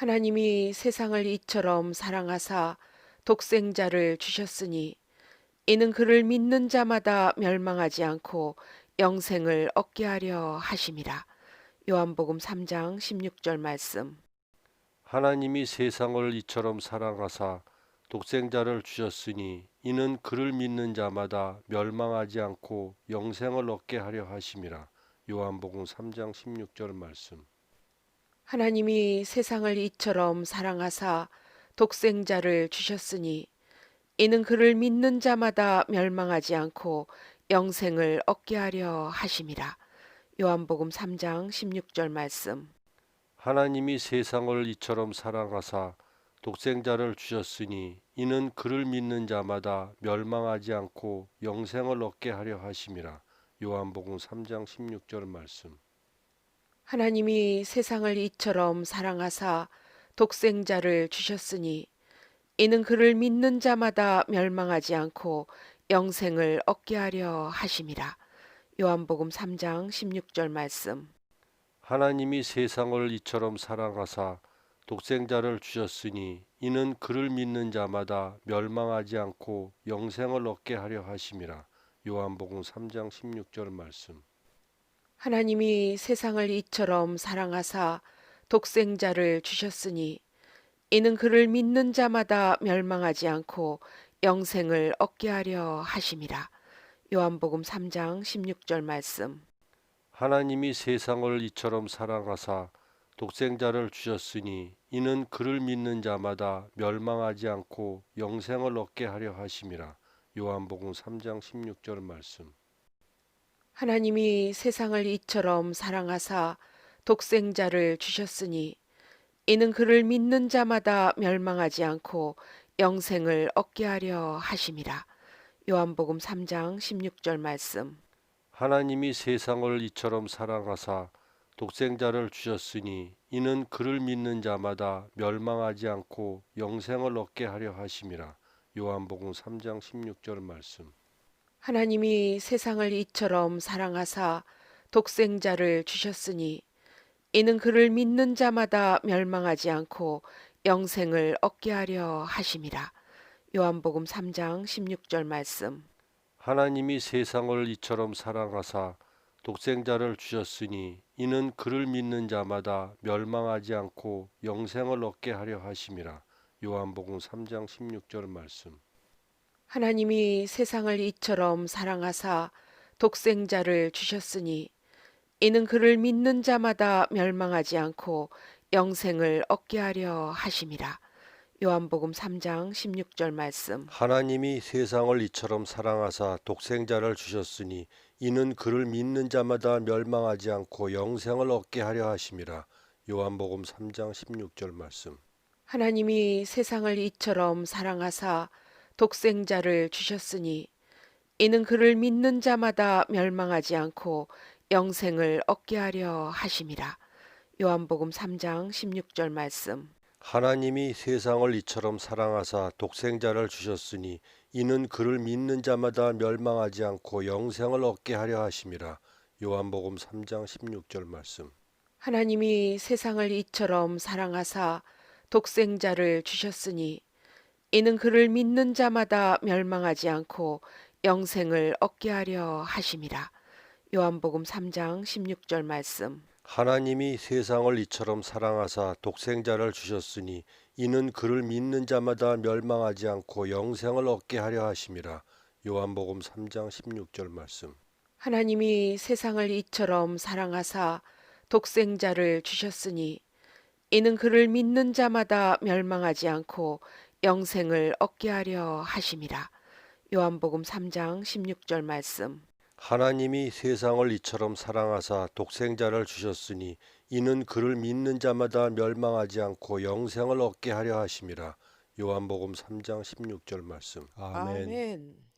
하나님이 세상을 이처럼 사랑하사 독생자를 주셨으니 이는 그를 믿는 자마다 멸망하지 않고 영생을 얻게 하려 하심이라. 요한복음 3장 16절 말씀. 하나님이 세상을 이처럼 사랑하사 독생자를 주셨으니 이는 그를 믿는 자마다 멸망하지 않고 영생을 얻게 하려 하심이라. 요한복음 3장 16절 말씀. 하나님이 세상을 이처럼 사랑하사 독생자를 주셨으니 이는 그를 믿는 자마다 멸망하지 않고 영생을 얻게 하려 하심이라. 요한복음 3장 16절 말씀. 하나님이 세상을 이처럼 사랑하사 독생자를 주셨으니 이는 그를 믿는 자마다 멸망하지 않고 영생을 얻게 하려 하심이라. 요한복음 3장 16절 말씀. 하나님이 세상을 이처럼 사랑하사 독생자를 주셨으니 이는 그를 믿는 자마다 멸망하지 않고 영생을 얻게 하려 하심이라. 요한복음 3장 16절 말씀. 하나님이 세상을 이처럼 사랑하사 독생자를 주셨으니 이는 그를 믿는 자마다 멸망하지 않고 영생을 얻게 하려 하심이라. 요한복음 3장 16절 말씀. 하나님이 세상을 이처럼 사랑하사 독생자를 주셨으니 이는 그를 믿는 자마다 멸망하지 않고 영생을 얻게 하려 하심이라. 요한복음 3장 16절 말씀. 하나님이 세상을 이처럼 사랑하사 독생자를 주셨으니 이는 그를 믿는 자마다 멸망하지 않고 영생을 얻게 하려 하심이라. 요한복음 3장 16절 말씀. 하나님이 세상을 이처럼 사랑하사 독생자를 주셨으니 이는 그를 믿는 자마다 멸망하지 않고 영생을 얻게 하려 하심이라. 요한복음 3장 16절 말씀. 하나님이 세상을 이처럼 사랑하사 독생자를 주셨으니 이는 그를 믿는 자마다 멸망하지 않고 영생을 얻게 하려 하심이라. 요한복음 3장 16절 말씀. 하나님이 세상을 이처럼 사랑하사 독생자를 주셨으니 이는 그를 믿는 자마다 멸망하지 않고 영생을 얻게 하려 하심이라. 요한복음 3장 16절 말씀. 하나님이 세상을 이처럼 사랑하사 독생자를 주셨으니 이는 그를 믿는 자마다 멸망하지 않고 영생을 얻게 하려 하심이라. 요한복음 3장 16절 말씀. 하나님이 세상을 이처럼 사랑하사 독생자를 주셨으니 이는 그를 믿는 자마다 멸망하지 않고 영생을 얻게 하려 하심이라. 요한복음 3장 16절 말씀. 하나님이 세상을 이처럼 사랑하사 독생자를 주셨으니 이는 그를 믿는 자마다 멸망하지 않고 영생을 얻게 하려 하심이라. 요한복음 3장 16절 말씀. 하나님이 세상을 이처럼 사랑하사 독생자를 주셨으니 이는 그를 믿는 자마다 멸망하지 않고 영생을 얻게 하려 하심이라. 요한복음 3장 16절 말씀. 하나님이 세상을 이처럼 사랑하사 독생자를 주셨으니 이는 그를 믿는 자마다 멸망하지 않고 영생을 얻게 하려 하심이라. 요한복음 3장 16절 말씀. 하나님이 세상을 이처럼 사랑하사 독생자를 주셨으니 이는 그를 믿는 자마다 멸망하지 않고 영생을 얻게 하려 하심이라. 요한복음 3장 16절 말씀. 하나님이 세상을 이처럼 사랑하사 독생자를 주셨으니 이는 그를 믿는 자마다 멸망하지 않고 영생을 얻게 하려 하심이라. 요한복음 3장 16절 말씀. 하나님이 세상을 이처럼 사랑하사 독생자를 주셨으니 이는 그를 믿는 자마다 멸망하지 않고 영생을 얻게 하려 하심이라. 요한복음 3장 16절 말씀. 하나님이 세상을 이처럼 사랑하사 독생자를 주셨으니 이는 그를 믿는 자마다 멸망하지 않고 영생을 얻게 하려 하심이라. 요한복음 3장 16절 말씀. 아멘. 아멘.